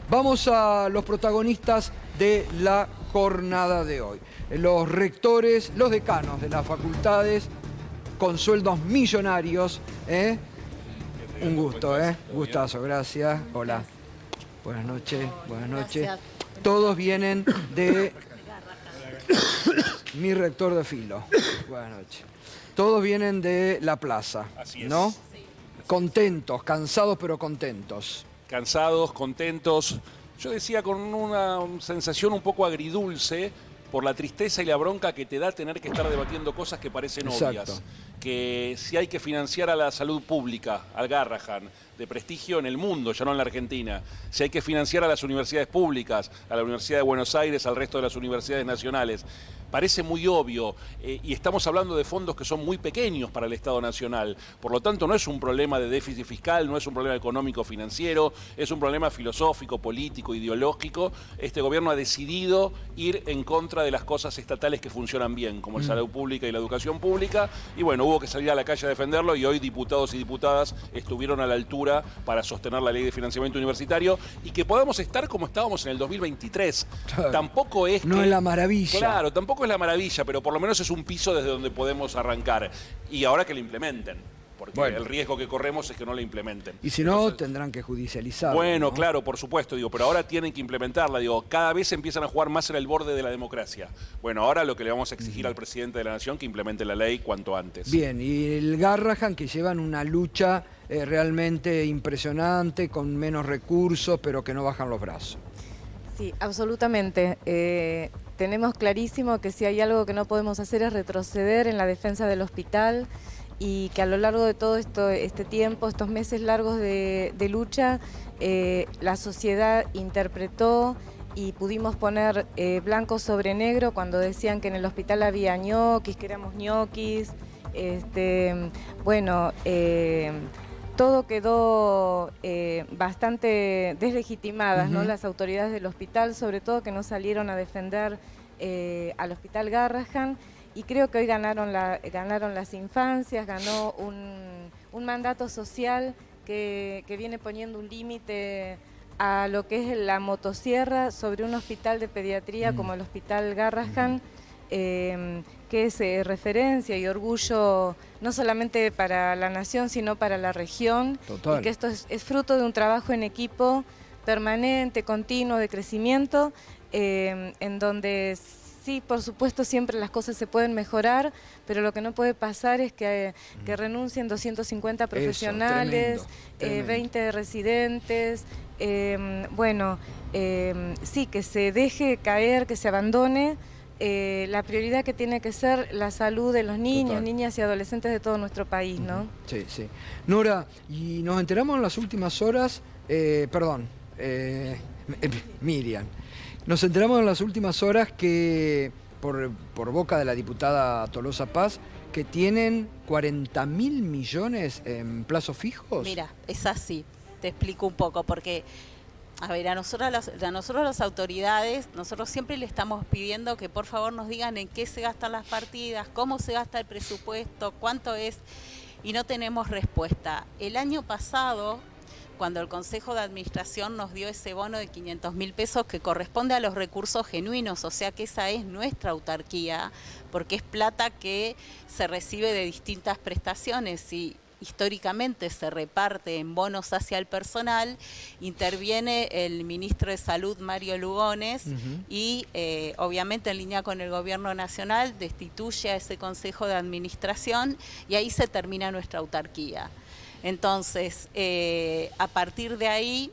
Vamos a los protagonistas de la jornada de hoy. Los rectores, los decanos de las facultades con sueldos millonarios. Un gusto, gustazo, gracias. Hola. Buenas noches, buenas noches. Todos vienen de... Mi rector de filo. Buenas noches. Todos vienen de la plaza, Así es. ¿no? Sí. Contentos, cansados pero contentos. Cansados, contentos. Yo decía con una sensación un poco agridulce por la tristeza y la bronca que te da tener que estar debatiendo cosas que parecen obvias. Que si hay que financiar a la salud pública, al Garrahan, de prestigio en el mundo, ya no en la Argentina, si hay que financiar a las universidades públicas, a la Universidad de Buenos Aires, al resto de las universidades nacionales, parece muy obvio, y estamos hablando de fondos que son muy pequeños para el Estado Nacional. Por lo tanto, no es un problema de déficit fiscal, no es un problema económico-financiero, es un problema filosófico, político, ideológico. Este gobierno ha decidido ir en contra de las cosas estatales que funcionan bien, como la salud pública y la educación pública, y bueno, hubo que salir a la calle a defenderlo, y hoy diputados y diputadas estuvieron a la altura para sostener la ley de financiamiento universitario, y que podamos estar como estábamos en el 2023. Claro. Tampoco es no que, es la maravilla. Claro, tampoco es la maravilla, pero por lo menos es un piso desde donde podemos arrancar. Y ahora que lo implementen, porque bueno, el riesgo que corremos es que no la implementen. Y si no, entonces, tendrán que judicializarla. Bueno, ¿no? claro, por supuesto, digo, pero ahora tienen que implementarla, digo, cada vez empiezan a jugar más en el borde de la democracia. Bueno, ahora lo que le vamos a exigir al presidente de la Nación, que implemente la ley cuanto antes. Bien, y el Garrahan, que llevan una lucha realmente impresionante, con menos recursos, pero que no bajan los brazos. Sí, absolutamente. Tenemos clarísimo que si hay algo que no podemos hacer es retroceder en la defensa del hospital, y que a lo largo de todo este tiempo, estos meses largos de lucha, la sociedad interpretó y pudimos poner blanco sobre negro cuando decían que en el hospital había ñoquis, que éramos ñoquis. Todo quedó bastante deslegitimadas, ¿no? Las autoridades del hospital, sobre todo, que no salieron a defender al hospital Garrahan. Y creo que hoy ganaron las infancias, ganó un mandato social que viene poniendo un límite a lo que es la motosierra sobre un hospital de pediatría como el Hospital Garrahan, que es referencia y orgullo no solamente para la nación, sino para la región. Total. Y que esto es fruto de un trabajo en equipo permanente, continuo, de crecimiento, en donde... Sí, por supuesto, siempre las cosas se pueden mejorar, pero lo que no puede pasar es que renuncien 250 profesionales, Eso, tremendo. 20 residentes, sí, que se deje caer, que se abandone la prioridad que tiene que ser la salud de los niños, Total. niñas y adolescentes de todo nuestro país, ¿no? Sí, sí. Nora, y nos enteramos en las últimas horas, Miriam, nos enteramos en las últimas horas que, por boca de la diputada Tolosa Paz, que tienen 40.000 millones en plazos fijos. Mira, es así, te explico un poco, porque, a ver, a nosotros las autoridades, nosotros siempre le estamos pidiendo que por favor nos digan en qué se gastan las partidas, cómo se gasta el presupuesto, cuánto es, y no tenemos respuesta. El año pasado, cuando el Consejo de Administración nos dio ese bono de 500.000 pesos que corresponde a los recursos genuinos, o sea que esa es nuestra autarquía, porque es plata que se recibe de distintas prestaciones y históricamente se reparte en bonos hacia el personal. Interviene el ministro de Salud, Mario Lugones, y obviamente en línea con el Gobierno Nacional destituye a ese Consejo de Administración y ahí se termina nuestra autarquía. Entonces, a partir de ahí,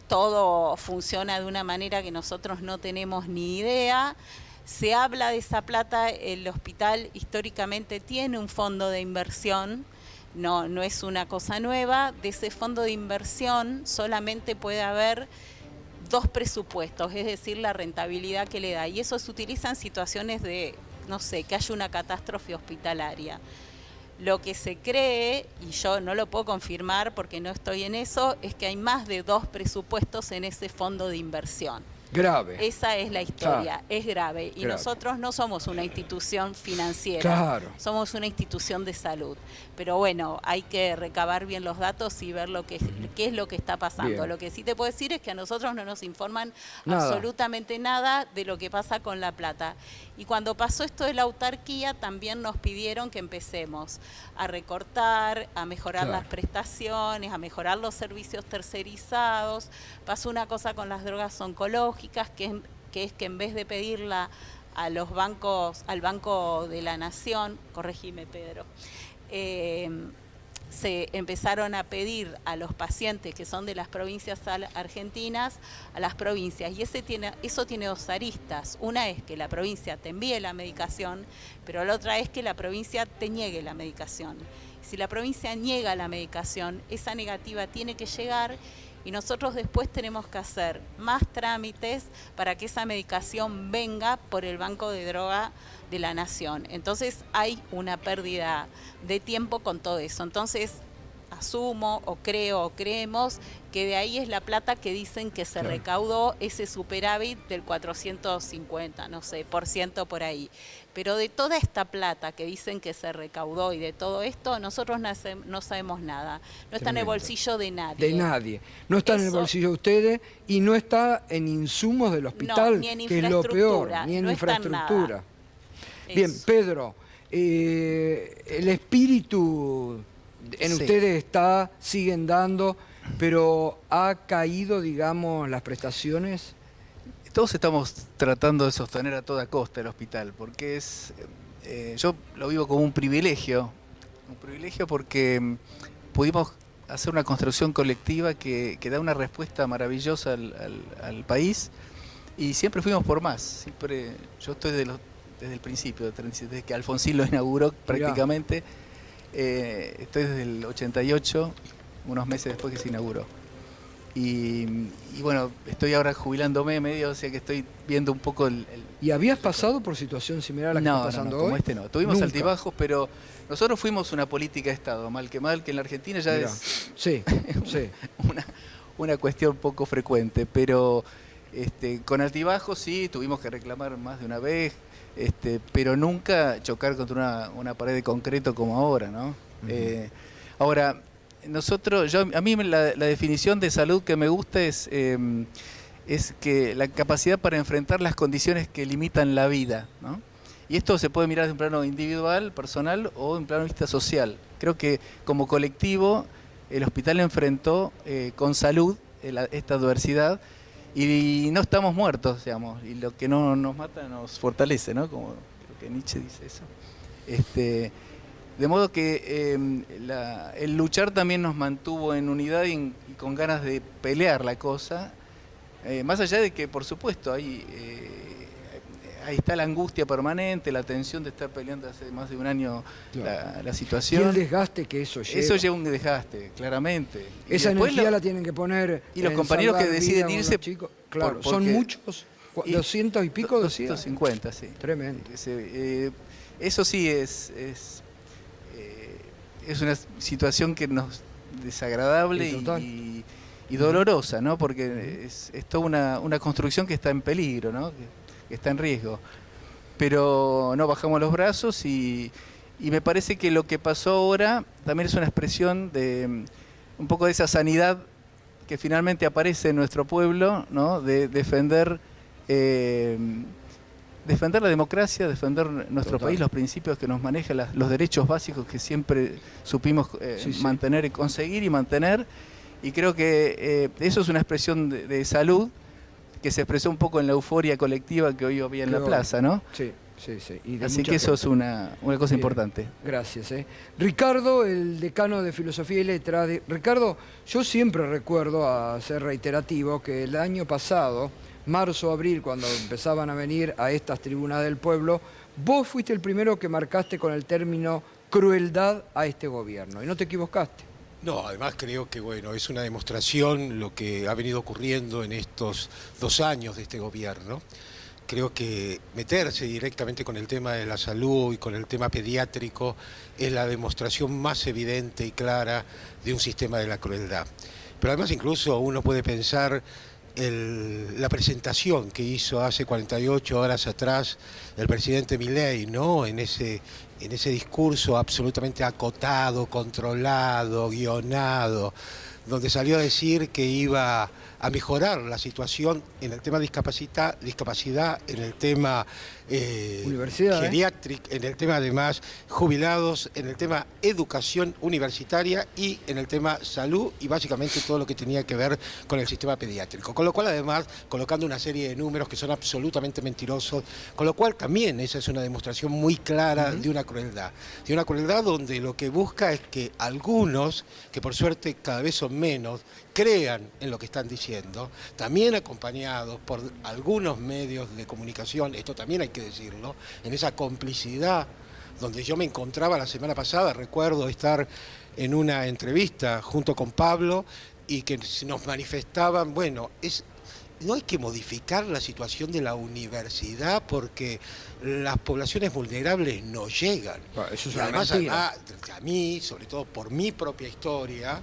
todo funciona de una manera que nosotros no tenemos ni idea. Se habla de esa plata, el hospital históricamente tiene un fondo de inversión, no es una cosa nueva. De ese fondo de inversión solamente puede haber 2 presupuestos, es decir, la rentabilidad que le da. Y eso se utiliza en situaciones de, no sé, que haya una catástrofe hospitalaria. Lo que se cree, y yo no lo puedo confirmar porque no estoy en eso, es que hay más de 2 presupuestos en ese fondo de inversión. Grave. Esa es la historia, Claro. es grave. Y Grave. nosotros no somos una institución financiera, Claro. somos una institución de salud. Pero bueno, hay que recabar bien los datos y ver qué es lo que está pasando. Bien. Lo que sí te puedo decir es que a nosotros no nos informan Nada. absolutamente nada de lo que pasa con La Plata. Y cuando pasó esto de la autarquía, también nos pidieron que empecemos a recortar, a mejorar Claro. las prestaciones, a mejorar los servicios tercerizados. Pasó una cosa con las drogas oncológicas, que es que en vez de pedirla a los bancos, al Banco de la Nación, corregime Pedro, se empezaron a pedir a los pacientes que son de las provincias argentinas, a las provincias. Y eso tiene dos aristas. Una es que la provincia te envíe la medicación, pero la otra es que la provincia te niegue la medicación. Si la provincia niega la medicación, esa negativa tiene que llegar y nosotros después tenemos que hacer más trámites para que esa medicación venga por el Banco de Droga de la Nación. Entonces hay una pérdida de tiempo con todo eso. Entonces asumo o creo o creemos que de ahí es la plata que dicen que se recaudó, ese superávit del 450, no sé, por ciento por ahí. Pero de toda esta plata que dicen que se recaudó y de todo esto, nosotros no sabemos nada. No está en el bolsillo de nadie. De nadie. No está en el bolsillo de ustedes y no está en insumos del hospital, No, ni en que es lo peor, ni en no está en infraestructura. nada. Bien, Eso. Pedro, el espíritu en Sí. ustedes siguen dando, pero ¿ha caído, digamos, las prestaciones? Todos estamos tratando de sostener a toda costa el hospital, porque yo lo vivo como un privilegio porque pudimos hacer una construcción colectiva que da una respuesta maravillosa al país y siempre fuimos por más. Siempre, yo estoy desde el principio, desde que Alfonsín lo inauguró prácticamente, estoy desde el 88, unos meses después que se inauguró. Y bueno, estoy ahora jubilándome medio, o sea que estoy viendo un poco ¿Y habías pasado por situación similar a la que está pasando hoy? como este no. Tuvimos Nunca. altibajos, pero nosotros fuimos una política de Estado, mal, que en la Argentina ya Mirá. es Sí, sí. una cuestión poco frecuente, pero con altibajos sí, tuvimos que reclamar más de una vez, pero nunca chocar contra una pared de concreto como ahora, ¿no? Ahora, a mí la definición de salud que me gusta es que la capacidad para enfrentar las condiciones que limitan la vida, ¿no? Y esto se puede mirar de un plano individual, personal o de un plano de vista social. Creo que como colectivo el hospital enfrentó con salud esta adversidad y no estamos muertos, digamos, y lo que no nos mata nos fortalece, ¿no? Como creo que Nietzsche dice eso. De modo que el luchar también nos mantuvo en unidad y con ganas de pelear la cosa, más allá de que, por supuesto, ahí está la angustia permanente, la tensión de estar peleando hace más de un año la Y situación. el desgaste que eso lleva. Eso lleva un desgaste, claramente. Y Esa después energía la tienen que poner. y los en compañeros que salvar vida deciden con irse los chicos. Claro, porque- son muchos. 200 y pico, decía. 250, sí. Tremendo. Eso sí es una situación que nos desagradable Sí, total. y dolorosa, ¿no? Porque es toda una construcción que está en peligro, ¿no? Que está en riesgo. Pero no bajamos los brazos y me parece que lo que pasó ahora también es una expresión de un poco de esa sanidad que finalmente aparece en nuestro pueblo, ¿no? De defender la democracia, defender nuestro país, los principios que nos manejan, los derechos básicos que siempre supimos mantener, conseguir y mantener. Y creo que eso es una expresión de salud que se expresó un poco en la euforia colectiva que hoy había en la plaza, ¿no? Sí, sí, sí. Y de Así mucha que eso gente. es una cosa Bien. importante. Gracias. Ricardo, el decano de Filosofía y Letras. Ricardo, yo siempre recuerdo, a ser reiterativo, que el año pasado, marzo, abril, cuando empezaban a venir a estas tribunas del pueblo, vos fuiste el primero que marcaste con el término crueldad a este gobierno. Y no te equivocaste. No, además creo que bueno, es una demostración lo que ha venido ocurriendo en estos 2 años de este gobierno. Creo que meterse directamente con el tema de la salud y con el tema pediátrico es la demostración más evidente y clara de un sistema de la crueldad. Pero además incluso uno puede pensar la presentación que hizo hace 48 horas atrás el presidente Milei, ¿no? En ese discurso absolutamente acotado, controlado, guionado, donde salió a decir que iba a mejorar la situación en el tema discapacidad, en el tema geriátrico, en el tema además jubilados, en el tema educación universitaria y en el tema salud y básicamente todo lo que tenía que ver con el sistema pediátrico. Con lo cual además colocando una serie de números que son absolutamente mentirosos, con lo cual también esa es una demostración muy clara de una crueldad donde lo que busca es que algunos, que por suerte cada vez son menos, crean en lo que están diciendo, también acompañados por algunos medios de comunicación, esto también hay que decirlo, en esa complicidad donde yo me encontraba la semana pasada, recuerdo estar en una entrevista junto con Pablo y que nos manifestaban, bueno, no hay que modificar la situación de la universidad porque las poblaciones vulnerables no llegan. Bueno, eso es y además a mí, sobre todo por mi propia historia,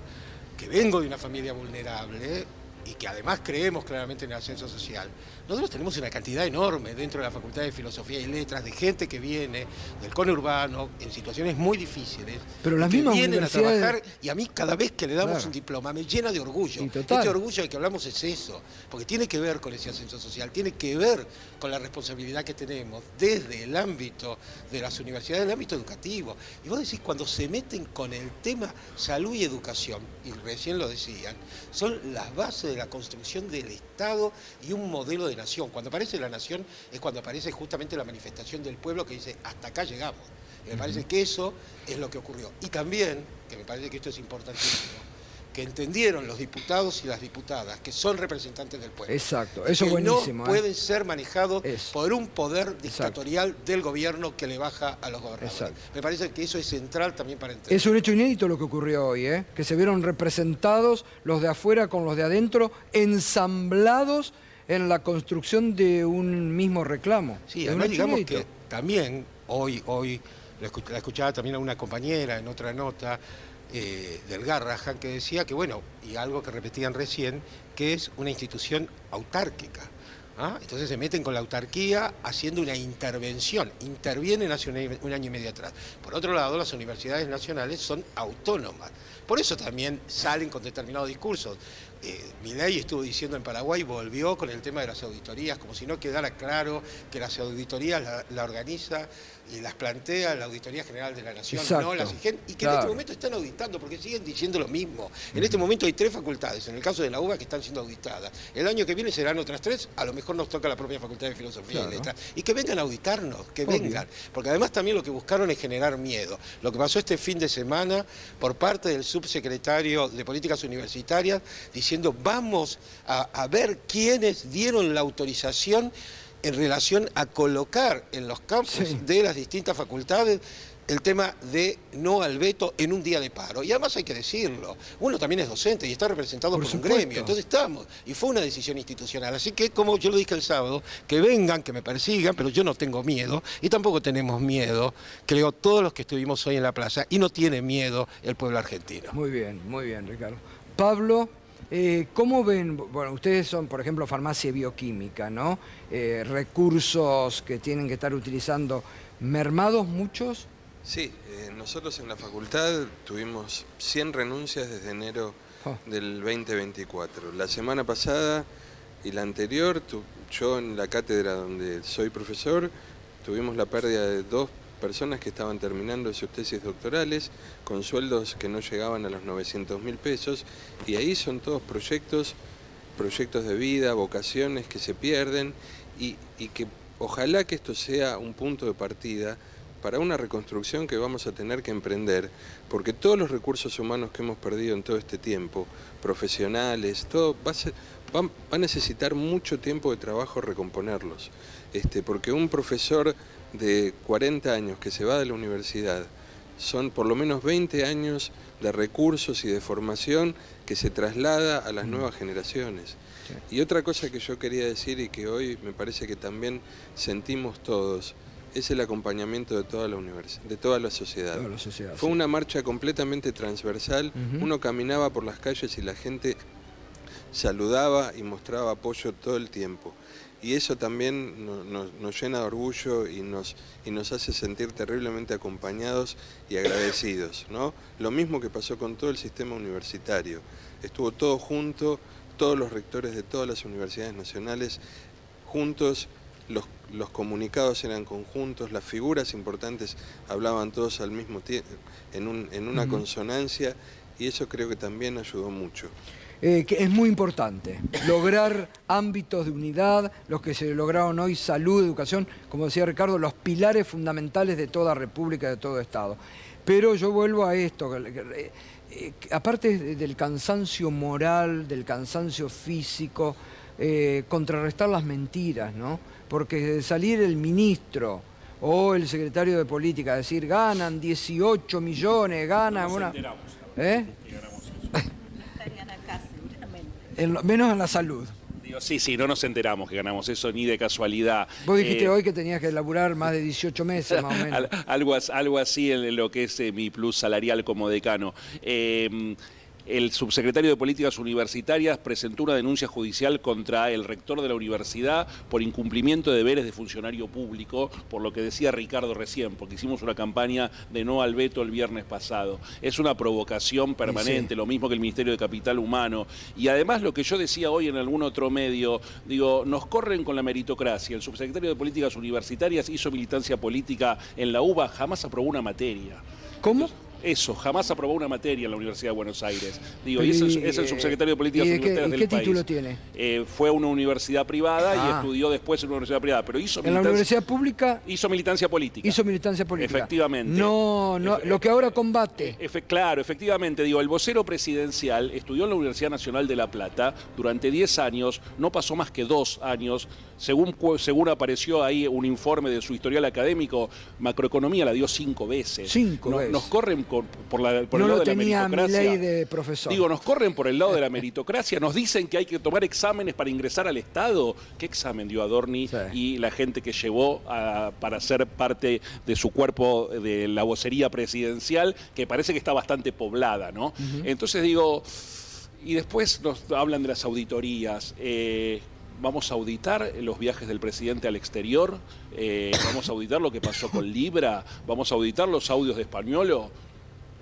que vengo de una familia vulnerable y que además creemos claramente en el ascenso social, nosotros tenemos una cantidad enorme dentro de la Facultad de Filosofía y Letras de gente que viene del conurbano en situaciones muy difíciles, pero las que mismas vienen a universidades... trabajar y a mí cada vez que le damos un diploma me llena de orgullo. Este orgullo del que hablamos es eso, porque tiene que ver con ese ascenso social, tiene que ver con la responsabilidad que tenemos desde el ámbito de las universidades, el ámbito educativo. Y vos decís, cuando se meten con el tema salud y educación, y recién lo decían, son las bases de la construcción del Estado y un modelo de nación. Cuando aparece la nación es cuando aparece justamente la manifestación del pueblo que dice, hasta acá llegamos. Y me parece que eso es lo que ocurrió. Y también, que me parece que esto es importantísimo, que entendieron los diputados y las diputadas que son representantes del pueblo. Exacto, eso es buenísimo. No pueden ser manejados por un poder dictatorial del gobierno que le baja a los gobernadores. Exacto. Me parece que eso es central también para entender. Es un hecho inédito lo que ocurrió hoy, que se vieron representados los de afuera con los de adentro, ensamblados en la construcción de un mismo reclamo. Sí, además digamos que también hoy la escuchaba también a una compañera en otra nota, del Garrahan, que decía que, bueno, y algo que repetían recién, que es una institución autárquica. Entonces se meten con la autarquía haciendo una intervención, intervienen hace un año y medio atrás. Por otro lado, las universidades nacionales son autónomas. Por eso también salen con determinados discursos. Milei estuvo diciendo en Paraguay, volvió con el tema de las auditorías, como si no quedara claro que las auditorías la organiza y las plantea la Auditoría General de la Nación, no las IGEN, y que en este momento están auditando, porque siguen diciendo lo mismo. En este momento hay 3 facultades, en el caso de la UBA, que están siendo auditadas. El año que viene serán otras 3, a lo mejor nos toca la propia Facultad de Filosofía y Letras. Y que vengan a auditarnos, que vengan. Porque además también lo que buscaron es generar miedo. Lo que pasó este fin de semana por parte del subsecretario de Políticas Universitarias, diciendo vamos a ver quiénes dieron la autorización en relación a colocar en los campus de las distintas facultades el tema de no al veto en un día de paro. Y además hay que decirlo, uno también es docente y está representado por un gremio, entonces estamos, y fue una decisión institucional. Así que, como yo lo dije el sábado, que vengan, que me persigan, pero yo no tengo miedo, y tampoco tenemos miedo, creo, todos los que estuvimos hoy en la plaza, y no tiene miedo el pueblo argentino. Muy bien, Ricardo. Pablo, ¿cómo ven? Bueno, ustedes son, por ejemplo, farmacia y bioquímica, ¿no? Recursos que tienen que estar utilizando, ¿mermados muchos? Sí, nosotros en la facultad tuvimos 100 renuncias desde enero del 2024. La semana pasada y la anterior, yo en la cátedra donde soy profesor, tuvimos la pérdida de 2 personas que estaban terminando sus tesis doctorales con sueldos que no llegaban a los 900.000 pesos, y ahí son todos proyectos de vida, vocaciones que se pierden y que ojalá que esto sea un punto de partida para una reconstrucción que vamos a tener que emprender, porque todos los recursos humanos que hemos perdido en todo este tiempo, profesionales, todo va a necesitar mucho tiempo de trabajo recomponerlos, porque un profesor de 40 años que se va de la universidad son por lo menos 20 años de recursos y de formación que se traslada a las nuevas generaciones. Sí. Y otra cosa que yo quería decir y que hoy me parece que también sentimos todos, es el acompañamiento de toda la universidad, de toda la sociedad. Fue una marcha completamente transversal, uno caminaba por las calles y la gente saludaba y mostraba apoyo todo el tiempo. Y eso también nos llena de orgullo y nos hace sentir terriblemente acompañados y agradecidos, ¿no? Lo mismo que pasó con todo el sistema universitario. Estuvo todo junto, todos los rectores de todas las universidades nacionales juntos, los comunicados eran conjuntos, las figuras importantes hablaban todos al mismo tiempo, en una consonancia, y eso creo que también ayudó mucho. Que es muy importante, lograr ámbitos de unidad, los que se lograron hoy, salud, educación, como decía Ricardo, los pilares fundamentales de toda república, de todo Estado. Pero yo vuelvo a esto, aparte del cansancio moral, del cansancio físico, contrarrestar las mentiras, ¿no? Porque salir el ministro o el secretario de Política a decir, ganan 18 millones, ganan una... Menos en la salud. Digo, sí, no nos enteramos que ganamos eso ni de casualidad. Vos dijiste hoy que tenías que laburar más de 18 meses, más o menos. Algo así en lo que es mi plus salarial como decano. El subsecretario de Políticas Universitarias presentó una denuncia judicial contra el rector de la universidad por incumplimiento de deberes de funcionario público, por lo que decía Ricardo recién, porque hicimos una campaña de no al veto el viernes pasado. Es una provocación permanente, sí. Lo mismo que el Ministerio de Capital Humano. Y además lo que yo decía hoy en algún otro medio, digo, nos corren con la meritocracia. El subsecretario de Políticas Universitarias hizo militancia política en la UBA, jamás aprobó una materia. ¿Cómo? Eso, jamás aprobó una materia en la Universidad de Buenos Aires. Digo, y es el subsecretario de Políticas Universitarias del país. ¿Qué título tiene? Fue a una universidad privada y estudió después en una universidad privada, pero hizo ¿En la universidad pública? Hizo militancia política. Hizo militancia política. Efectivamente. No, lo que ahora combate. Claro, efectivamente. Digo, el vocero presidencial estudió en la Universidad Nacional de La Plata durante 10 años, no pasó más que 2 años. Según apareció ahí un informe de su historial académico, macroeconomía la dio 5 veces. 5 veces. Nos corren por el lado de la meritocracia. Mi ley de profesor. Digo, nos corren por el lado de la meritocracia, nos dicen que hay que tomar exámenes para ingresar al Estado. ¿Qué examen dio Adorni y la gente que llevó para ser parte de su cuerpo de la vocería presidencial, que parece que está bastante poblada, ¿no? Entonces digo, y después nos hablan de las auditorías. Vamos a auditar los viajes del presidente al exterior, vamos a auditar lo que pasó con Libra, vamos a auditar los audios de Españolo.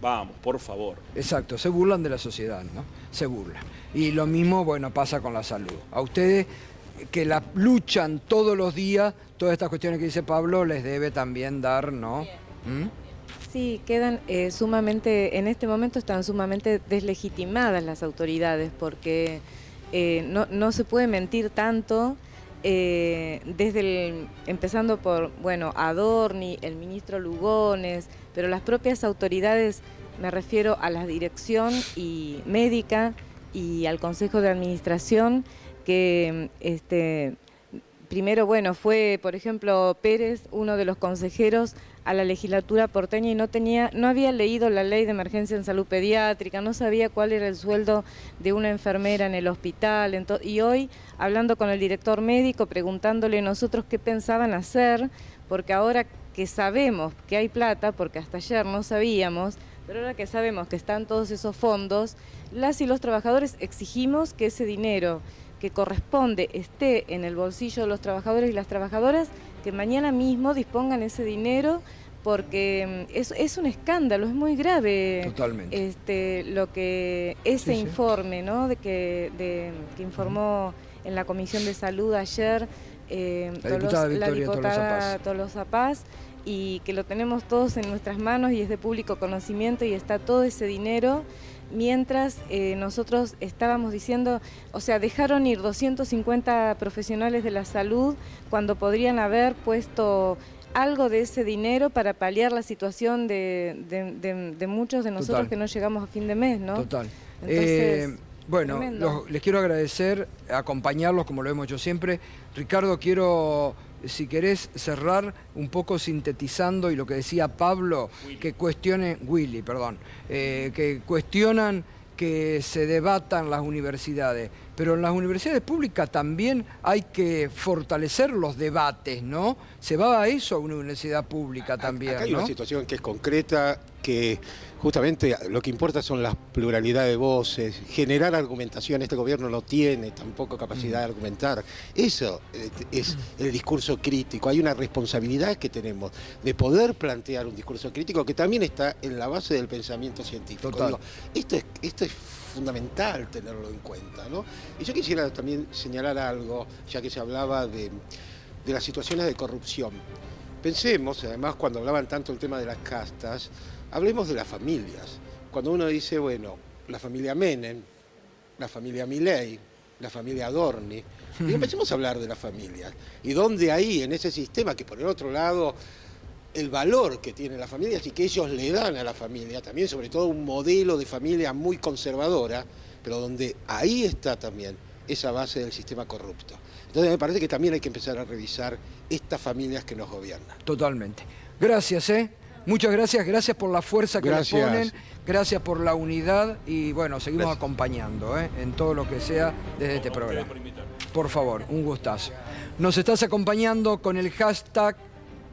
Vamos, por favor. Exacto, se burlan de la sociedad, ¿no? Se burlan. Y lo mismo, bueno, pasa con la salud. A ustedes que la luchan todos los días, todas estas cuestiones que dice Pablo, les debe también dar, ¿no? Sí, quedan sumamente, en este momento están sumamente deslegitimadas las autoridades, porque no se puede mentir tanto, empezando por, bueno, Adorni, el ministro Lugones, pero las propias autoridades, me refiero a la dirección y médica y al Consejo de Administración, que primero, bueno, fue, por ejemplo, Pérez, uno de los consejeros a la legislatura porteña, y no había leído la ley de emergencia en salud pediátrica, no sabía cuál era el sueldo de una enfermera en el hospital. Y hoy, hablando con el director médico, preguntándole nosotros qué pensaban hacer, porque ahora que sabemos que hay plata, porque hasta ayer no sabíamos, pero ahora que sabemos que están todos esos fondos, las y los trabajadores exigimos que ese dinero que corresponde esté en el bolsillo de los trabajadores y las trabajadoras, que mañana mismo dispongan ese dinero, porque es un escándalo, es muy grave. Totalmente. Lo que ese informe, ¿no? que informó en la Comisión de Salud ayer la diputada Tolosa Paz, y que lo tenemos todos en nuestras manos y es de público conocimiento, y está todo ese dinero. Mientras nosotros estábamos diciendo, o sea, dejaron ir 250 profesionales de la salud cuando podrían haber puesto algo de ese dinero para paliar la situación de muchos de nosotros. Total. Que no llegamos a fin de mes, ¿no? Total. Entonces, bueno, les quiero agradecer, acompañarlos como lo hemos hecho siempre. Ricardo, quiero, si querés, cerrar un poco sintetizando y lo que decía Pablo, que cuestionan que se debatan las universidades, pero en las universidades públicas también hay que fortalecer los debates, ¿no? Se va a eso a una universidad pública también, acá hay ¿no? una situación que es concreta que justamente lo que importa son las pluralidad de voces, generar argumentación. Este gobierno no tiene tampoco capacidad de argumentar. Eso es el discurso crítico. Hay una responsabilidad que tenemos de poder plantear un discurso crítico que también está en la base del pensamiento científico. Digo, esto es fundamental tenerlo en cuenta, ¿no? Y yo quisiera también señalar algo, ya que se hablaba de las situaciones de corrupción. Pensemos, además, cuando hablaban tanto el tema de las castas, hablemos de las familias. Cuando uno dice, bueno, la familia Menem, la familia Milei, la familia Adorni, y empecemos a hablar de las familias. Y donde ahí, en ese sistema, que por el otro lado, el valor que tienen las familias y que ellos le dan a la familia, también sobre todo un modelo de familia muy conservadora, pero donde ahí está también esa base del sistema corrupto. Entonces me parece que también hay que empezar a revisar estas familias que nos gobiernan. Totalmente. Gracias, muchas gracias, gracias por la fuerza que le ponen, gracias por la unidad y bueno, seguimos acompañando en todo lo que sea desde este programa. Por favor, un gustazo. Nos estás acompañando con el hashtag